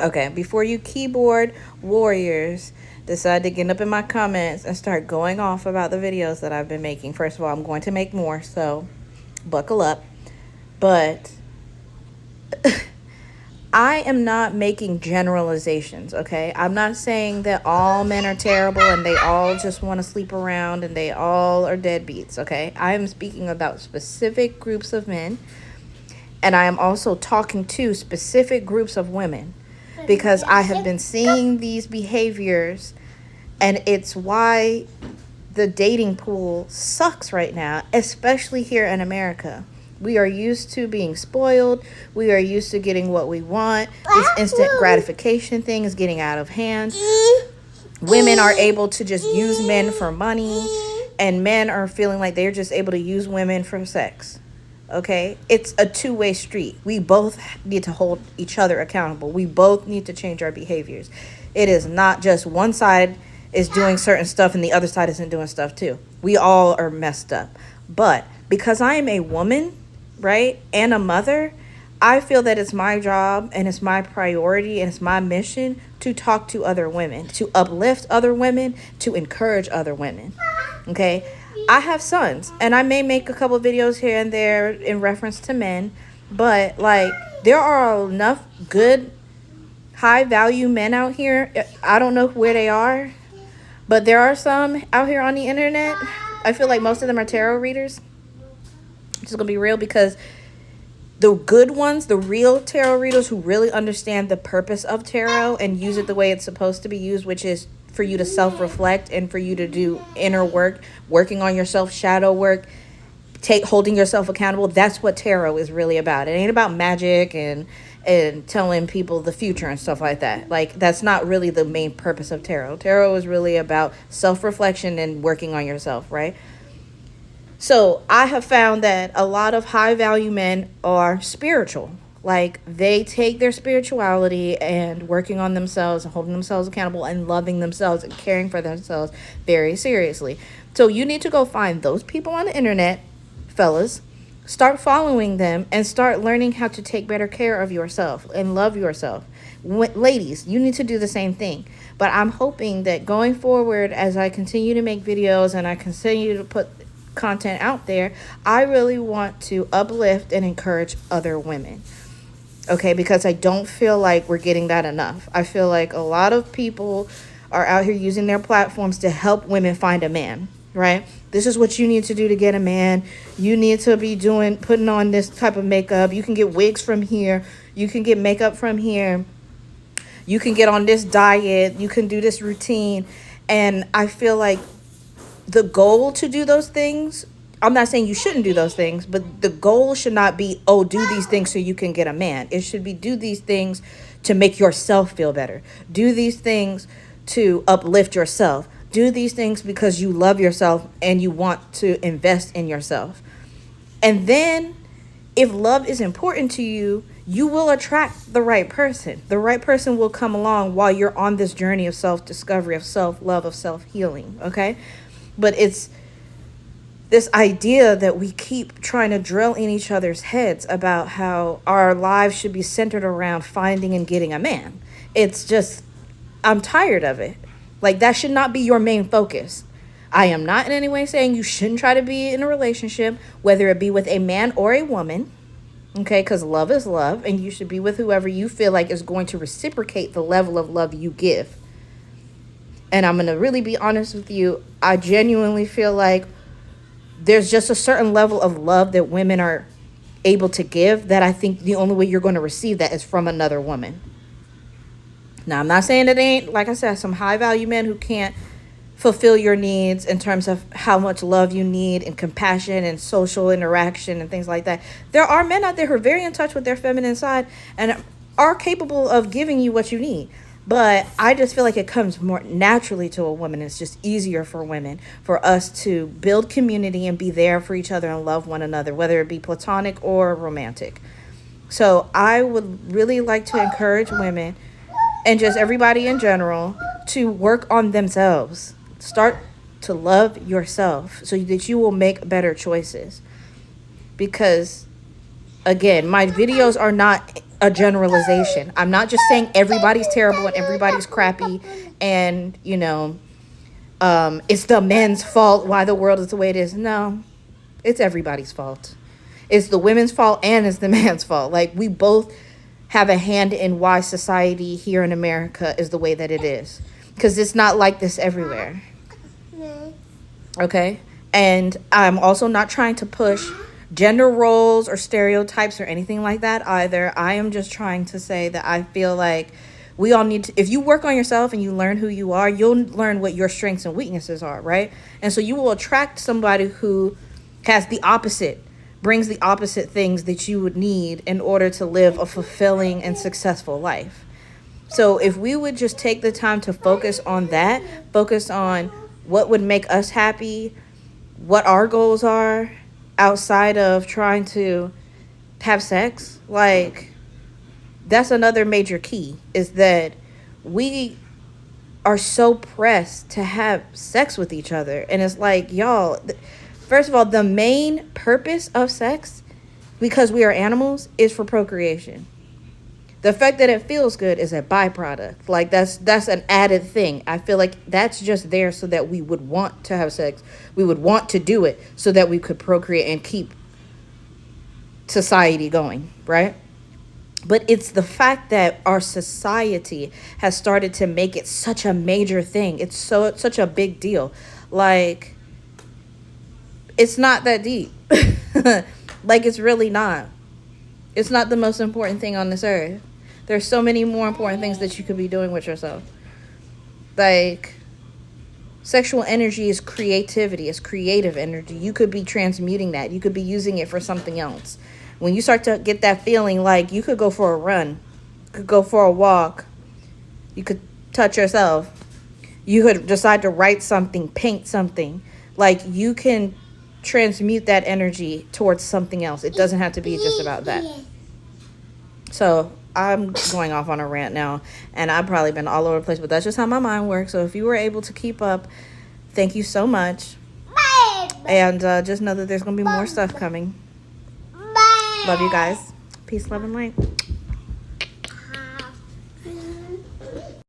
Okay, before you keyboard warriors decide to get up in my comments and start going off about the videos that I've been making, first of all, I'm going to make more, so buckle up. But I am not making generalizations, okay? I'm not saying that all men are terrible and they all just want to sleep around and they all are deadbeats, okay? I am speaking about specific groups of men, and I am also talking to specific groups of women because I have been seeing these behaviors, and it's why the dating pool sucks right now, especially here in America. We are used to being spoiled. We are used to getting what we want. This instant gratification thing is getting out of hand. Women are able to just use men for money, and men are feeling like they're just able to use women for sex. Okay? It's a two-way street. We both need to hold each other accountable. We both need to change our behaviors. It is not just one side is doing certain stuff and the other side isn't doing stuff too. We all are messed up. But because I am a woman, right, and a mother, I feel that it's my job and it's my priority and it's my mission to talk to other women, to uplift other women, to encourage other women. Okay? I have sons, and I may make a couple of videos here and there in reference to men, but like there are enough good high value men out here. I don't know where they are, but there are some out here on the internet. I feel like most of them are tarot readers. Just gonna be real, because the good ones, the real tarot readers who really understand the purpose of tarot and use it the way it's supposed to be used, which is for you to self-reflect and for you to do inner work, working on yourself, shadow work, holding yourself accountable. That's what tarot is really about. It ain't about magic and telling people the future and stuff like that. Like, that's not really the main purpose of tarot. Tarot is really about self-reflection and working on yourself, right? So I have found that a lot of high value men are spiritual. Like, they take their spirituality and working on themselves and holding themselves accountable and loving themselves and caring for themselves very seriously. So you need to go find those people on the internet, fellas. Start following them and start learning how to take better care of yourself and love yourself. Ladies, you need to do the same thing. But I'm hoping that going forward, as I continue to make videos and I continue to put content out there, I really want to uplift and encourage other women. Okay, because I don't feel like we're getting that enough. I feel like a lot of people are out here using their platforms to help women find a man, right? This is what you need to do to get a man. You need to be putting on this type of makeup. You can get wigs from here. You can get makeup from here. You can get on this diet. You can do this routine. And I feel like the goal to do those things, I'm not saying you shouldn't do those things, but the goal should not be, oh, do these things so you can get a man. It should be, do these things to make yourself feel better. Do these things to uplift yourself. Do these things because you love yourself and you want to invest in yourself. And then if love is important to you, you will attract the right person. The right person will come along while you're on this journey of self-discovery, of self-love, of self-healing, okay? But it's this idea that we keep trying to drill in each other's heads about how our lives should be centered around finding and getting a man. It's just, I'm tired of it. Like, that should not be your main focus. I am not in any way saying you shouldn't try to be in a relationship, whether it be with a man or a woman, okay? Because love is love, and you should be with whoever you feel like is going to reciprocate the level of love you give. And I'm going to really be honest with you. I genuinely feel like there's just a certain level of love that women are able to give that I think the only way you're going to receive that is from another woman. Now, I'm not saying it ain't, like I said, some high value men who can't fulfill your needs in terms of how much love you need and compassion and social interaction and things like that. There are men out there who are very in touch with their feminine side and are capable of giving you what you need. But I just feel like it comes more naturally to a woman. It's just easier for women, for us to build community and be there for each other and love one another, whether it be platonic or romantic. So I would really like to encourage women and just everybody in general to work on themselves. Start to love yourself so that you will make better choices. Because Again, my videos are not a generalization. I'm not just saying everybody's terrible and everybody's crappy and, it's the men's fault why the world is the way it is. No, it's everybody's fault. It's the women's fault and it's the man's fault. Like, we both have a hand in why society here in America is the way that it is. Because it's not like this everywhere. Okay? And I'm also not trying to push gender roles or stereotypes or anything like that either. I am just trying to say that I feel like we all need to, if you work on yourself and you learn who you are, you'll learn what your strengths and weaknesses are, right? And so you will attract somebody who has the opposite, brings the opposite things that you would need in order to live a fulfilling and successful life. So if we would just take the time to focus on that, focus on what would make us happy, what our goals are outside of trying to have sex, like, that's another major key, is that we are so pressed to have sex with each other. And it's like, y'all, first of all, the main purpose of sex, because we are animals, is for procreation. The fact that it feels good is a byproduct. Like, that's an added thing. I feel like that's just there so that we would want to have sex. We would want to do it so that we could procreate and keep society going, right? But it's the fact that our society has started to make it such a major thing. It's such a big deal. Like, it's not that deep. Like, it's really not. It's not the most important thing on this earth. There's so many more important things that you could be doing with yourself. Like, sexual energy is creativity. It's creative energy. You could be transmuting that. You could be using it for something else. When you start to get that feeling, like, you could go for a run, you could go for a walk, you could touch yourself, you could decide to write something, paint something. Like, you can transmute that energy towards something else. It doesn't have to be just about that. So I'm going off on a rant now, and I've probably been all over the place, but that's just how my mind works. So if you were able to keep up, thank you so much. And just know that there's going to be more stuff coming. Love you guys. Peace, love, and light.